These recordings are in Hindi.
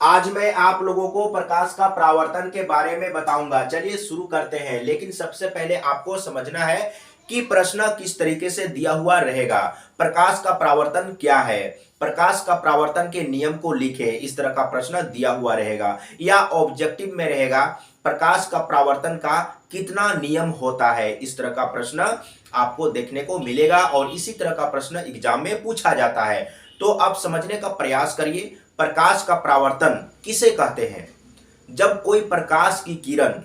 आज मैं आप लोगों को प्रकाश का परावर्तन के बारे में बताऊंगा। चलिए शुरू करते हैं। लेकिन सबसे पहले आपको समझना है कि प्रश्न किस तरीके से दिया हुआ रहेगा। प्रकाश का परावर्तन क्या है, प्रकाश का परावर्तन के नियम को लिखे, इस तरह का प्रश्न दिया हुआ रहेगा। या ऑब्जेक्टिव में रहेगा प्रकाश का परावर्तन का कितना नियम होता है, इस तरह का प्रश्न आपको देखने को मिलेगा और इसी तरह का प्रश्न एग्जाम में पूछा जाता है। तो आप समझने का प्रयास करिए। प्रकाश का परावर्तन किसे कहते हैं? जब कोई प्रकाश की किरण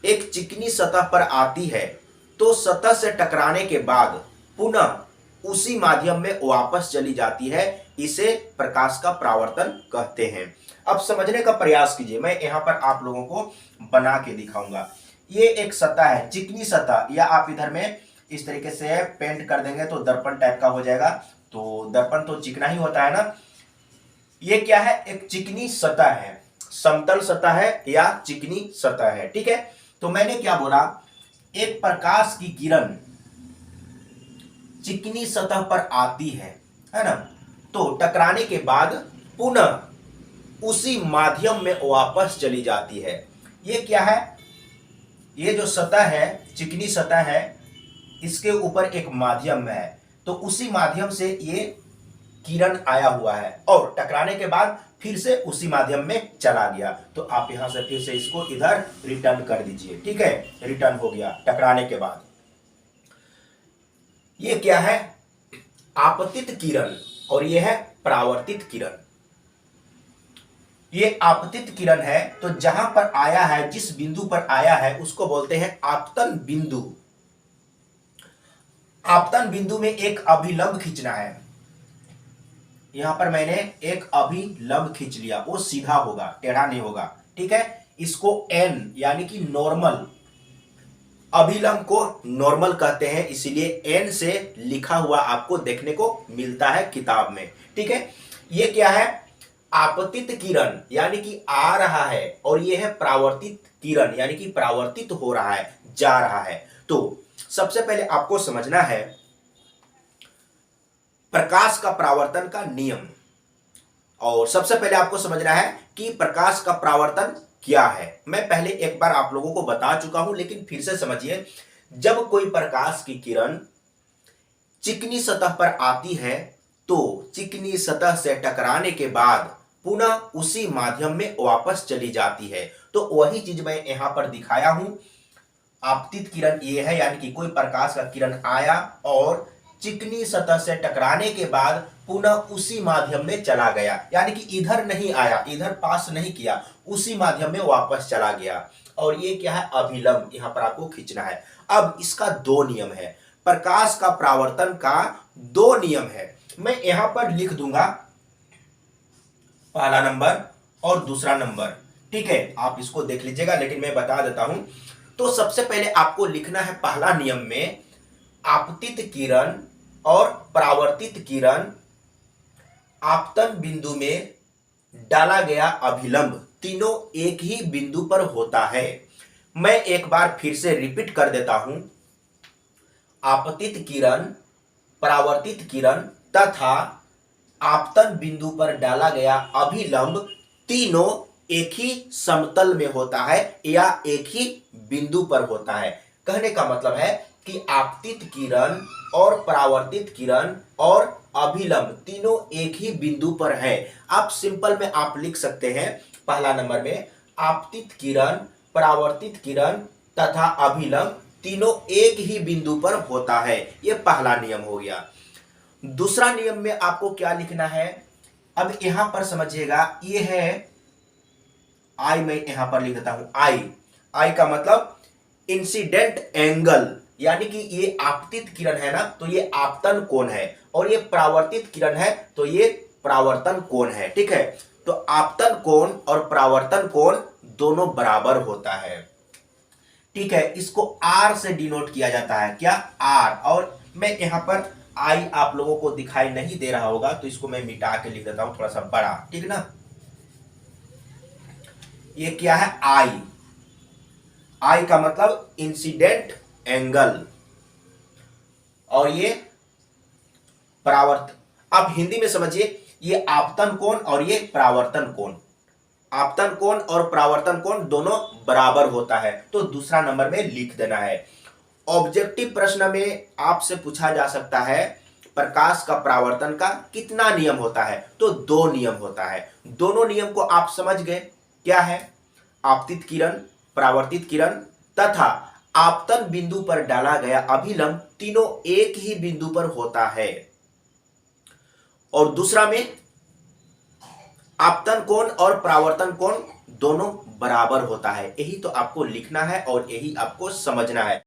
एक चिकनी सतह पर आती है तो सतह से टकराने के बाद पुनः उसी माध्यम में वापस चली जाती है, इसे प्रकाश का परावर्तन कहते हैं। अब समझने का प्रयास कीजिए। मैं यहां पर आप लोगों को बना के दिखाऊंगा। ये एक सतह है, चिकनी सतह, या आप इधर में इस तरीके से पेंट कर देंगे तो दर्पण टाइप का हो जाएगा। तो दर्पण तो चिकना ही होता है ना। ये क्या है? एक चिकनी सतह है, समतल सतह है या चिकनी सतह है। ठीक है, तो मैंने क्या बोला, एक प्रकाश की किरण चिकनी सतह पर आती है ना, तो टकराने के बाद पुनः उसी माध्यम में वापस चली जाती है। ये क्या है? ये जो सतह है, चिकनी सतह है, इसके ऊपर एक माध्यम है, तो उसी माध्यम से ये किरण आया हुआ है और टकराने के बाद फिर से उसी माध्यम में चला गया। तो आप यहां से फिर से इसको इधर रिटर्न कर दीजिए। ठीक है, रिटर्न हो गया टकराने के बाद। ये क्या है? आपतित किरण और ये है परावर्तित किरण। ये आपतित किरण है, तो जहां पर आया है, जिस बिंदु पर आया है उसको बोलते हैं आपतन बिंदु। आपतन बिंदु में एक अभिलंब खींचना है। यहां पर मैंने एक अभिलंब खींच लिया, वो सीधा होगा, टेढ़ा नहीं होगा। ठीक है, इसको एन यानी कि नॉर्मल, अभिलंब को नॉर्मल कहते हैं, इसीलिए एन से लिखा हुआ आपको देखने को मिलता है किताब में। ठीक है, ये क्या है? आपतित किरण यानी कि आ रहा है, और ये है परावर्तित किरण यानी कि परावर्तित हो रहा है, जा रहा है। तो सबसे पहले आपको समझना है प्रकाश का परावर्तन का नियम, और सबसे पहले आपको समझना है कि प्रकाश का परावर्तन क्या है। मैं पहले एक बार आप लोगों को बता चुका हूं, लेकिन फिर से समझिए। जब कोई प्रकाश की किरण चिकनी सतह पर आती है तो चिकनी सतह से टकराने के बाद पुनः उसी माध्यम में वापस चली जाती है। तो वही चीज मैं यहां पर दिखाया हूं। आपतित किरण ये है, यानी कि कोई प्रकाश का किरण आया और चिकनी सतह से टकराने के बाद पुनः उसी माध्यम में चला गया, यानी कि इधर नहीं आया, इधर पास नहीं किया, उसी माध्यम में वापस चला गया। और ये क्या है? अभिलंब, यहां पर आपको खींचना है। अब इसका दो नियम है, प्रकाश का परावर्तन का दो नियम है। मैं यहां पर लिख दूंगा पहला नंबर और दूसरा नंबर। ठीक है, आप इसको देख लीजिएगा, लेकिन मैं बता देता हूं। तो सबसे पहले आपको लिखना है पहला नियम में, आपतित किरण और परावर्तित किरण आपतन बिंदु में डाला गया अभिलंब तीनों एक ही बिंदु पर होता है। मैं एक बार फिर से रिपीट कर देता हूं। आपतित किरण, परावर्तित किरण तथा आपतन बिंदु पर डाला गया अभिलंब तीनों एक ही समतल में होता है या एक ही बिंदु पर होता है। कहने का मतलब है कि आपतित किरण और परावर्तित किरण और अभिलंब तीनों एक ही बिंदु पर है। आप सिंपल में आप लिख सकते हैं पहला नंबर में, आपतित किरण, परावर्तित किरण तथा अभिलंब तीनों एक ही बिंदु पर होता है। यह पहला नियम हो गया। दूसरा नियम में आपको क्या लिखना है? अब यहां पर समझिएगा, ये है आई, मैं यहां पर लिख देता हूं आई। आई का मतलब इंसिडेंट एंगल, यानी कि ये आपतित किरण है ना, तो ये आपतन कोण है, और ये परावर्तित किरण है तो ये परावर्तन कोण है। ठीक है, तो आपतन कोण और परावर्तन कोण दोनों बराबर होता है। ठीक है, इसको आर से डिनोट किया जाता है। क्या? आर। और मैं यहां पर आई आप लोगों को दिखाई नहीं दे रहा होगा, तो इसको मैं मिटा के लिख देता हूं थोड़ा सा बड़ा। ठीक ना, ये क्या है? आई। आई का मतलब इंसिडेंट एंगल, और ये परावर्त। आप हिंदी में समझिए, ये आपतन कोण और ये परावर्तन कोण, आपतन कोण और परावर्तन कोण दोनों बराबर होता है, तो दूसरा नंबर में लिख देना है। ऑब्जेक्टिव प्रश्न में आपसे पूछा जा सकता है प्रकाश का परावर्तन का कितना नियम होता है, तो 2 नियम होता है। दोनों नियम को आप समझ गए, क्या है? आपतित किरण, परावर्तित किरण तथा आपतन बिंदु पर डाला गया अभिलंब तीनों एक ही बिंदु पर होता है। और दूसरा में आपतन कोण और परावर्तन कोण दोनों बराबर होता है। यही तो आपको लिखना है और यही आपको समझना है।